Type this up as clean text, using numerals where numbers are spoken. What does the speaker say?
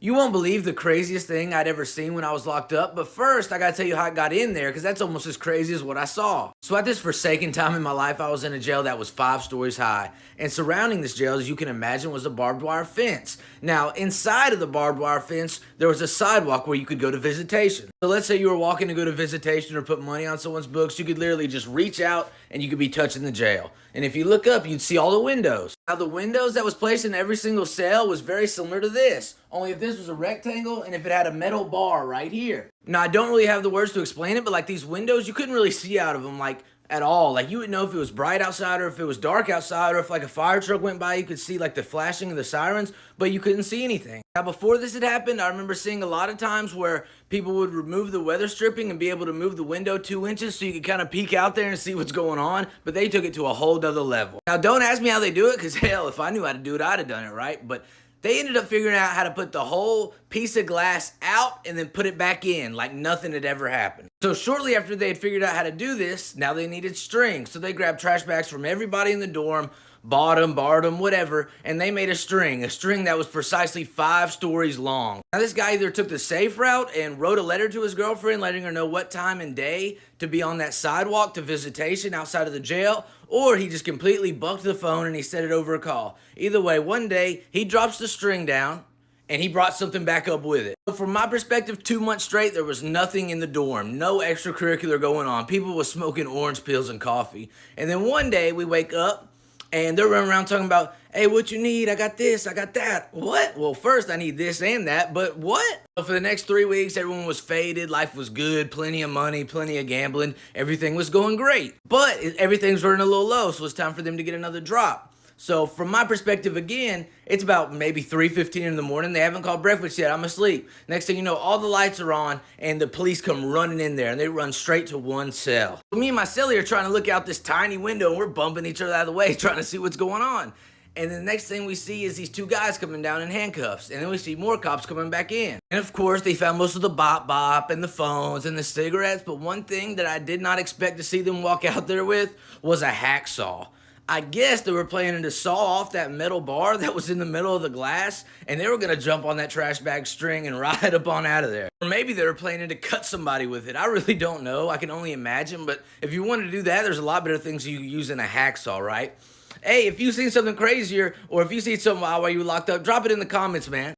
You won't believe the craziest thing I'd ever seen when I was locked up, but first I gotta tell you how I got in there because that's almost as crazy as what I saw. So, at this forsaken time in my life, I was in a jail that was 5 stories high, and surrounding this jail, as you can imagine, was a barbed wire fence. Now, inside of the barbed wire fence, there was a sidewalk where you could go to visitation. So, let's say you were walking to go to visitation or put money on someone's books, you could literally just reach out and you could be touching the jail. And if you look up, you'd see all the windows. Now, the windows that was placed in every single cell was very similar to this, only if this was a rectangle and if it had a metal bar right here. Now, I don't really have the words to explain it, but like these windows, you couldn't really see out of them like at all. Like you would know if it was bright outside or if it was dark outside or if like a fire truck went by, you could see like the flashing of the sirens, but you couldn't see anything. Now, before this had happened, I remember seeing a lot of times where people would remove the weather stripping and be able to move the window 2 inches so you could kind of peek out there and see what's going on, but they took it to a whole nother level. Now, don't ask me how they do it, because hell, if I knew how to do it, I'd have done it, right? But they ended up figuring out how to put the whole piece of glass out and then put it back in like nothing had ever happened. So shortly after they had figured out how to do this, now they needed string. So they grabbed trash bags from everybody in the dorm, bought them, borrowed them, whatever, and they made a string that was precisely 5 stories long. Now this guy either took the safe route and wrote a letter to his girlfriend letting her know what time and day to be on that sidewalk to visitation outside of the jail, or he just completely bucked the phone and he said it over a call. Either way, one day he drops the string down and he brought something back up with it. So from my perspective, 2 months straight, there was nothing in the dorm, no extracurricular going on. People were smoking orange peels and coffee. And then one day we wake up and they're running around talking about, hey, what you need? I got this, I got that. What? Well, first I need this and that, but what? So for the next 3 weeks, everyone was faded, life was good, plenty of money, plenty of gambling, everything was going great. But everything's running a little low, so it's time for them to get another drop. So from my perspective, again, it's about maybe 3:15 in the morning. They haven't called breakfast yet. I'm asleep. Next thing you know, all the lights are on and the police come running in there and they run straight to one cell. So me and my cellie are trying to look out this tiny window and we're bumping each other out of the way trying to see what's going on. And the next thing we see is these 2 guys coming down in handcuffs. And then we see more cops coming back in. And of course, they found most of the bop and the phones and the cigarettes. But one thing that I did not expect to see them walk out there with was a hacksaw. I guess they were planning to saw off that metal bar that was in the middle of the glass, and they were going to jump on that trash bag string and ride up on out of there. Or maybe they were planning to cut somebody with it. I really don't know. I can only imagine, but if you want to do that, there's a lot better things you can use than a hacksaw, right? Hey, if you've seen something crazier, or if you see something while you were locked up, drop it in the comments, man.